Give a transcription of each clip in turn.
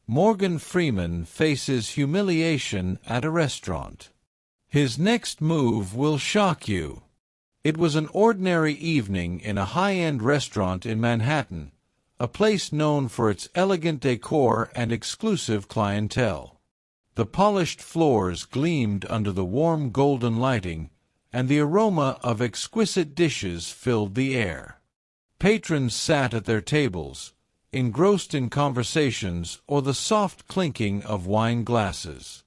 Morgan Freeman faces humiliation at a restaurant. His next move will shock you. It was an ordinary evening in a high-end restaurant in Manhattan, a place known for its elegant decor and exclusive clientele. The polished floors gleamed under the warm golden lighting, and the aroma of exquisite dishes filled the air. Patrons sat at their tables, engrossed in conversations or the soft clinking of wine glasses.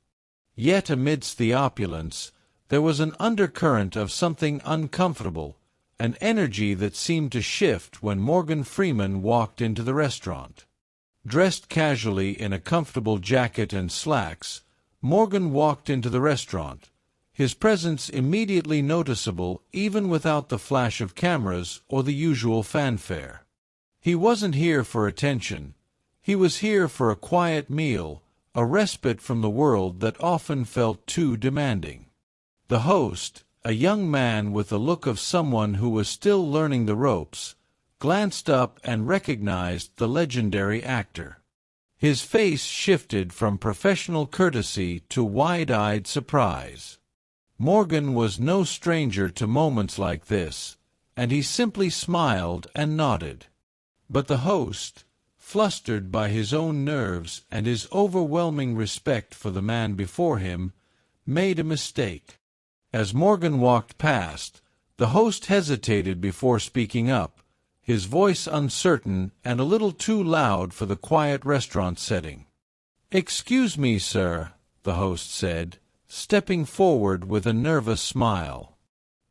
Yet amidst the opulence, there was an undercurrent of something uncomfortable, an energy that seemed to shift when Morgan Freeman walked into the restaurant. Dressed casually in a comfortable jacket and slacks, Morgan walked into the restaurant, his presence immediately noticeable even without the flash of cameras or the usual fanfare. He wasn't here for attention. He was here for a quiet meal, a respite from the world that often felt too demanding. The host, a young man with the look of someone who was still learning the ropes, glanced up and recognized the legendary actor. His face shifted from professional courtesy to wide-eyed surprise. Morgan was no stranger to moments like this, and he simply smiled and nodded. But the host, flustered by his own nerves and his overwhelming respect for the man before him, made a mistake. As Morgan walked past, the host hesitated before speaking up, his voice uncertain and a little too loud for the quiet restaurant setting. "Excuse me, sir," the host said, stepping forward with a nervous smile.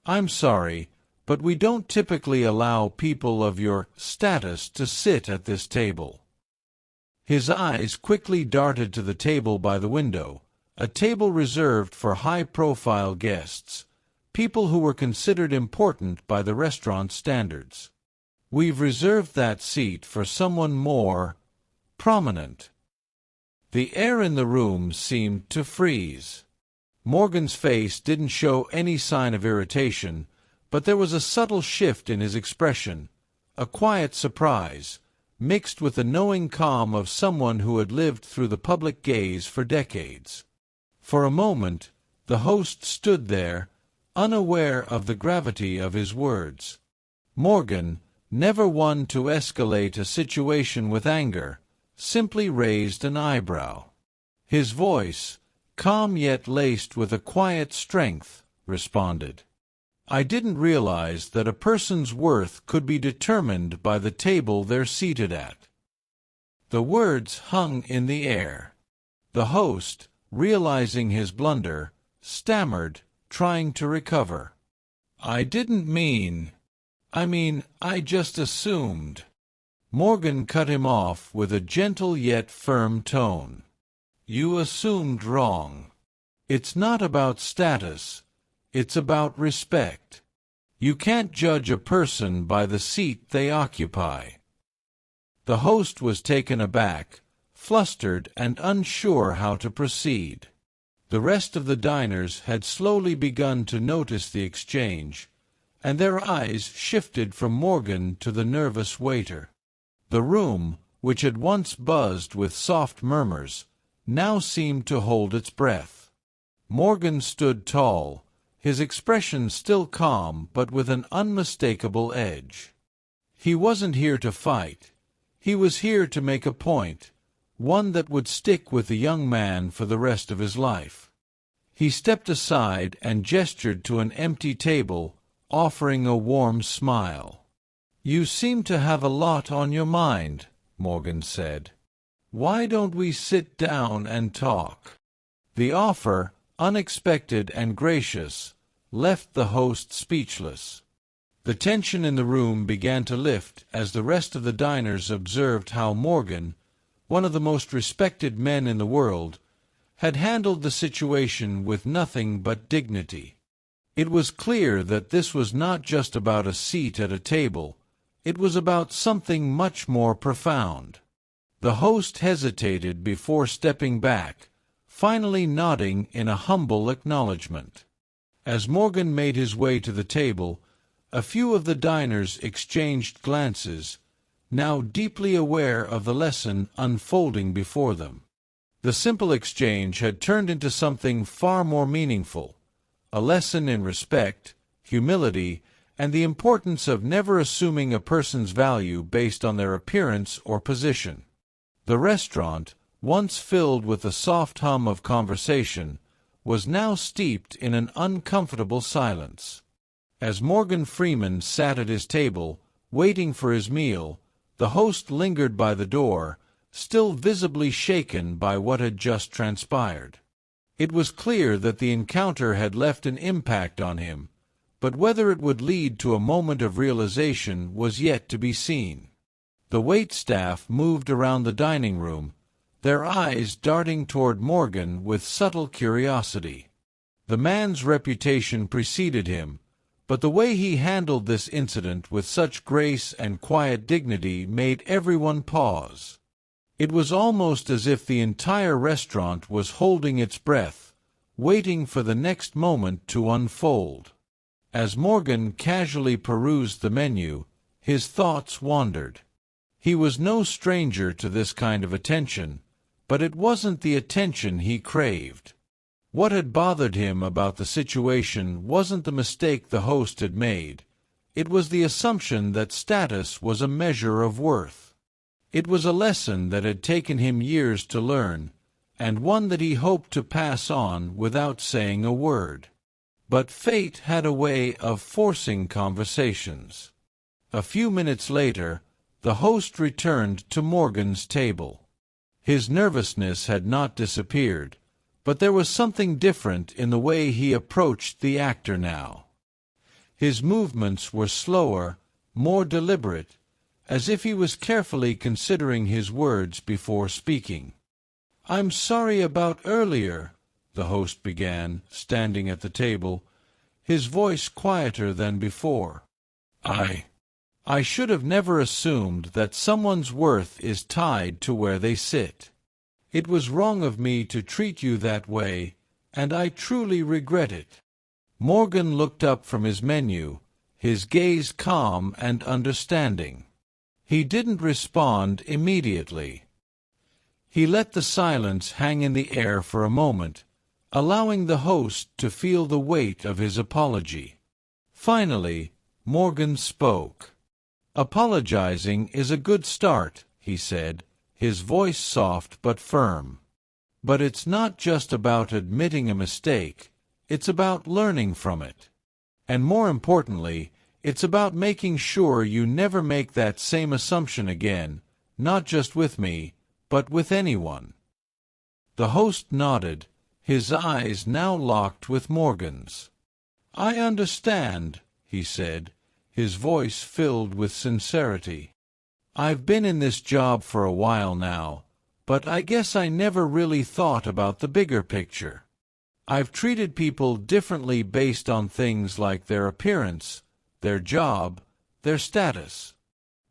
"I'm sorry, but we don't typically allow people of your status to sit at this table." His eyes quickly darted to the table by the window, a table reserved for high-profile guests, people who were considered important by the restaurant standards. "We've reserved that seat for someone more prominent." The air in the room seemed to freeze. Morgan's face didn't show any sign of irritation, but there was a subtle shift in his expression, a quiet surprise, mixed with the knowing calm of someone who had lived through the public gaze for decades. For a moment, the host stood there, unaware of the gravity of his words. Morgan, never one to escalate a situation with anger, simply raised an eyebrow. His voice, calm yet laced with a quiet strength, responded, "I didn't realize that a person's worth could be determined by the table they're seated at." The words hung in the air. The host, realizing his blunder, stammered, trying to recover. "I didn't mean... I just assumed." Morgan cut him off with a gentle yet firm tone. "You assumed wrong. It's not about status. It's about respect. You can't judge a person by the seat they occupy." The host was taken aback, flustered and unsure how to proceed. The rest of the diners had slowly begun to notice the exchange, and their eyes shifted from Morgan to the nervous waiter. The room, which had once buzzed with soft murmurs, now seemed to hold its breath. Morgan stood tall, his expression still calm but with an unmistakable edge. He wasn't here to fight. He was here to make a point, one that would stick with the young man for the rest of his life. He stepped aside and gestured to an empty table, offering a warm smile. "You seem to have a lot on your mind," Morgan said. "Why don't we sit down and talk?" The offer, unexpected and gracious, left the host speechless. The tension in the room began to lift as the rest of the diners observed how Morgan, one of the most respected men in the world, had handled the situation with nothing but dignity. It was clear that this was not just about a seat at a table, it was about something much more profound. The host hesitated before stepping back, finally nodding in a humble acknowledgment. As Morgan made his way to the table, a few of the diners exchanged glances, now deeply aware of the lesson unfolding before them. The simple exchange had turned into something far more meaningful, a lesson in respect, humility, and the importance of never assuming a person's value based on their appearance or position. The restaurant, once filled with the soft hum of conversation, was now steeped in an uncomfortable silence. As Morgan Freeman sat at his table, waiting for his meal, the host lingered by the door, still visibly shaken by what had just transpired. It was clear that the encounter had left an impact on him, but whether it would lead to a moment of realization was yet to be seen. The waitstaff moved around the dining room, their eyes darting toward Morgan with subtle curiosity. The man's reputation preceded him, but the way he handled this incident with such grace and quiet dignity made everyone pause. It was almost as if the entire restaurant was holding its breath, waiting for the next moment to unfold. As Morgan casually perused the menu, his thoughts wandered. He was no stranger to this kind of attention, but it wasn't the attention he craved. What had bothered him about the situation wasn't the mistake the host had made. It was the assumption that status was a measure of worth. It was a lesson that had taken him years to learn, and one that he hoped to pass on without saying a word. But fate had a way of forcing conversations. A few minutes later, the host returned to Morgan's table. His nervousness had not disappeared, but there was something different in the way he approached the actor now. His movements were slower, more deliberate, as if he was carefully considering his words before speaking. "I'm sorry about earlier," the host began, standing at the table, his voice quieter than before. I should have never assumed that someone's worth is tied to where they sit. It was wrong of me to treat you that way, and I truly regret it." Morgan looked up from his menu, his gaze calm and understanding. He didn't respond immediately. He let the silence hang in the air for a moment, allowing the host to feel the weight of his apology. Finally, Morgan spoke. "Apologizing is a good start," he said, his voice soft but firm. "But it's not just about admitting a mistake, it's about learning from it. And more importantly, it's about making sure you never make that same assumption again, not just with me, but with anyone." The host nodded, his eyes now locked with Morgan's. "I understand," he said, his voice filled with sincerity. "I've been in this job for a while now, but I guess I never really thought about the bigger picture. I've treated people differently based on things like their appearance, their job, their status.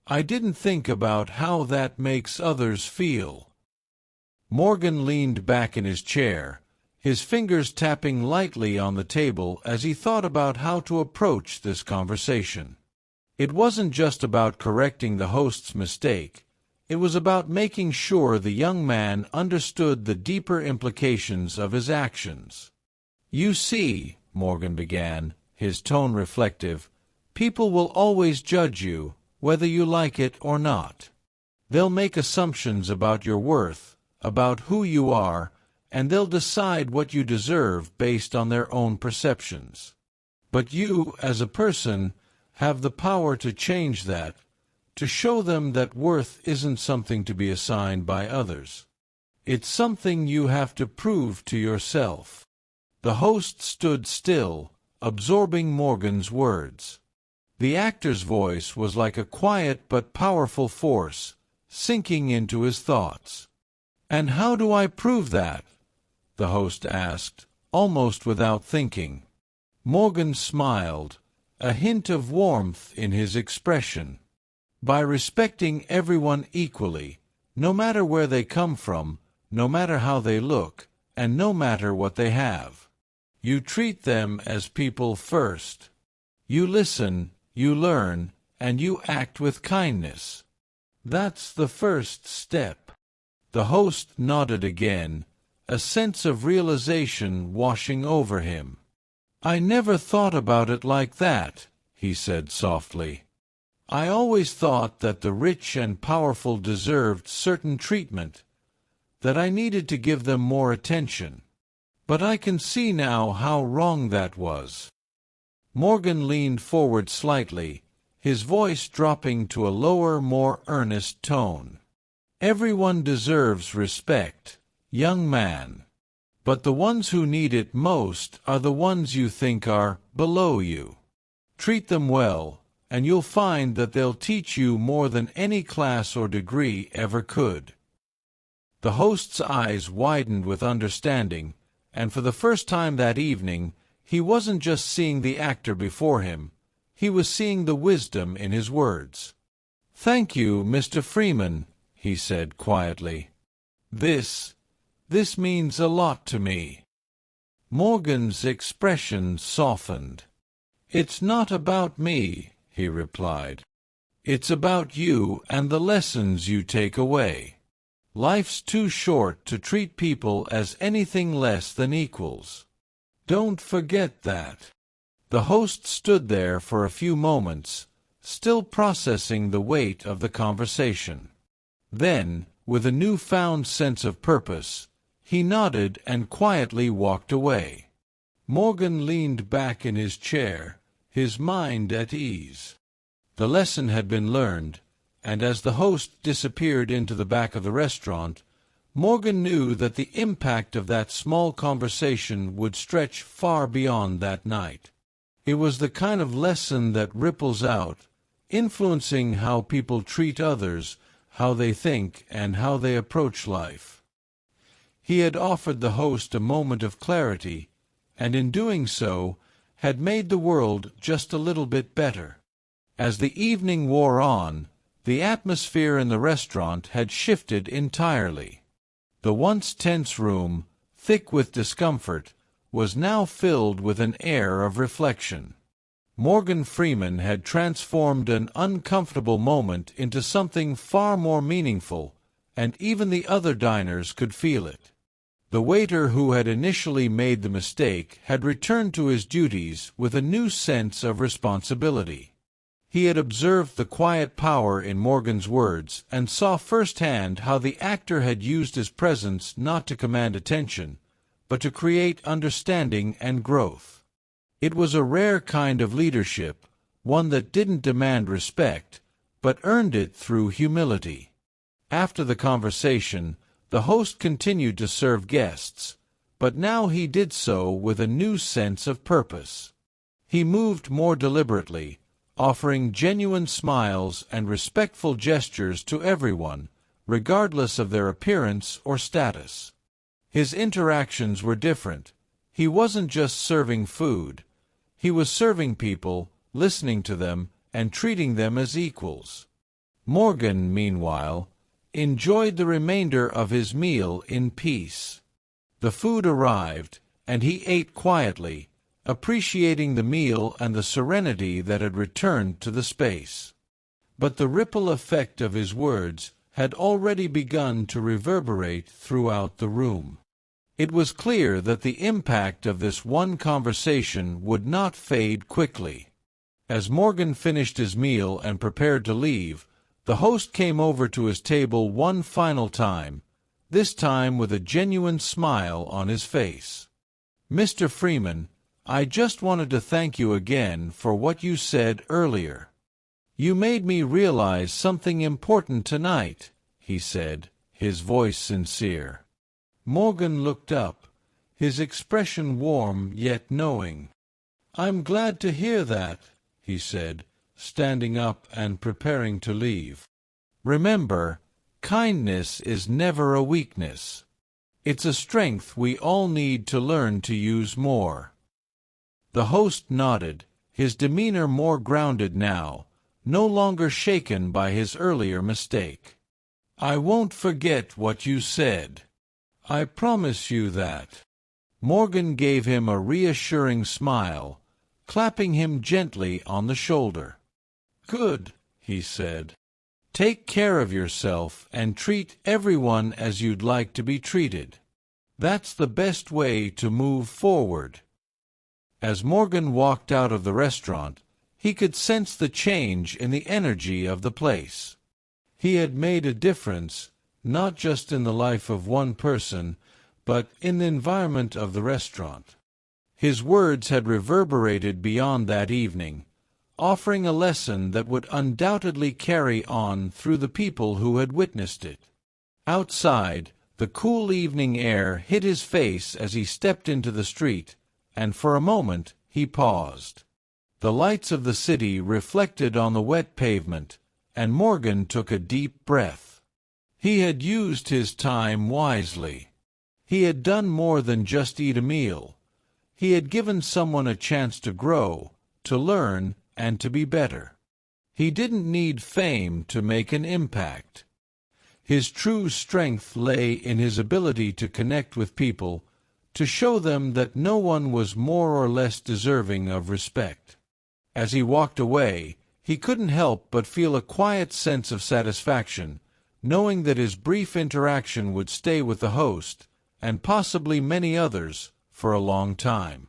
I didn't think about how that makes others feel." Morgan leaned back in his chair, his fingers tapping lightly on the table as he thought about how to approach this conversation. It wasn't just about correcting the host's mistake. It was about making sure the young man understood the deeper implications of his actions. "You see," Morgan began, his tone reflective, "people will always judge you, whether you like it or not. They'll make assumptions about your worth, about who you are, and they'll decide what you deserve based on their own perceptions. But you, as a person, have the power to change that, to show them that worth isn't something to be assigned by others. It's something you have to prove to yourself." The host stood still, absorbing Morgan's words. The actor's voice was like a quiet but powerful force, sinking into his thoughts. "And how do I prove that?" the host asked, almost without thinking. Morgan smiled, a hint of warmth in his expression. "By respecting everyone equally, no matter where they come from, no matter how they look, and no matter what they have. You treat them as people first. You listen, you learn, and you act with kindness. That's the first step. The host nodded again, a sense of realization washing over him. I never thought about it like that, he said softly. I always thought that the rich and powerful deserved certain treatment, that I needed to give them more attention. But I can see now how wrong that was. Morgan leaned forward slightly, his voice dropping to a lower, more earnest tone. Everyone deserves respect, young man. But the ones who need it most are the ones you think are below you. Treat them well, and you'll find that they'll teach you more than any class or degree ever could. The host's eyes widened with understanding, and for the first time that evening, he wasn't just seeing the actor before him, he was seeing the wisdom in his words. "Thank you, Mr. Freeman," he said quietly. This means a lot to me." Morgan's expression softened. "It's not about me," he replied. "It's about you and the lessons you take away. Life's too short to treat people as anything less than equals. Don't forget that." The host stood there for a few moments, still processing the weight of the conversation. Then, with a newfound sense of purpose, he nodded and quietly walked away. Morgan leaned back in his chair, his mind at ease. The lesson had been learned, and as the host disappeared into the back of the restaurant, Morgan knew that the impact of that small conversation would stretch far beyond that night. It was the kind of lesson that ripples out, influencing how people treat others, how they think, and how they approach life. He had offered the host a moment of clarity, and in doing so, had made the world just a little bit better. As the evening wore on, the atmosphere in the restaurant had shifted entirely. The once tense room, thick with discomfort, was now filled with an air of reflection. Morgan Freeman had transformed an uncomfortable moment into something far more meaningful, and even the other diners could feel it. The waiter who had initially made the mistake had returned to his duties with a new sense of responsibility. He had observed the quiet power in Morgan's words and saw firsthand how the actor had used his presence not to command attention, but to create understanding and growth. It was a rare kind of leadership, one that didn't demand respect, but earned it through humility. After the conversation, the host continued to serve guests, but now he did so with a new sense of purpose. He moved more deliberately, offering genuine smiles and respectful gestures to everyone, regardless of their appearance or status. His interactions were different. He wasn't just serving food. He was serving people, listening to them, and treating them as equals. Morgan, meanwhile, enjoyed the remainder of his meal in peace. The food arrived, and he ate quietly, appreciating the meal and the serenity that had returned to the space. But the ripple effect of his words had already begun to reverberate throughout the room. It was clear that the impact of this one conversation would not fade quickly. As Morgan finished his meal and prepared to leave, the host came over to his table one final time, this time with a genuine smile on his face. "Mr. Freeman, I just wanted to thank you again for what you said earlier. You made me realize something important tonight," he said, his voice sincere. Morgan looked up, his expression warm yet knowing. "I'm glad to hear that," he said, standing up and preparing to leave. "Remember, kindness is never a weakness. It's a strength we all need to learn to use more." The host nodded, his demeanor more grounded now, no longer shaken by his earlier mistake. "I won't forget what you said. I promise you that." Morgan gave him a reassuring smile, clapping him gently on the shoulder. "Good," he said. Take care of yourself and treat everyone as you'd like to be treated. That's the best way to move forward. As Morgan walked out of the restaurant, he could sense the change in the energy of the place. He had made a difference, not just in the life of one person, but in the environment of the restaurant. His words had reverberated beyond that evening, offering a lesson that would undoubtedly carry on through the people who had witnessed it. Outside, the cool evening air hit his face as he stepped into the street, and for a moment he paused. The lights of the city reflected on the wet pavement, and Morgan took a deep breath. He had used his time wisely. He had done more than just eat a meal. He had given someone a chance to grow, to learn, and to be better. He didn't need fame to make an impact. His true strength lay in his ability to connect with people, to show them that no one was more or less deserving of respect. As he walked away, he couldn't help but feel a quiet sense of satisfaction, knowing that his brief interaction would stay with the host, and possibly many others, for a long time.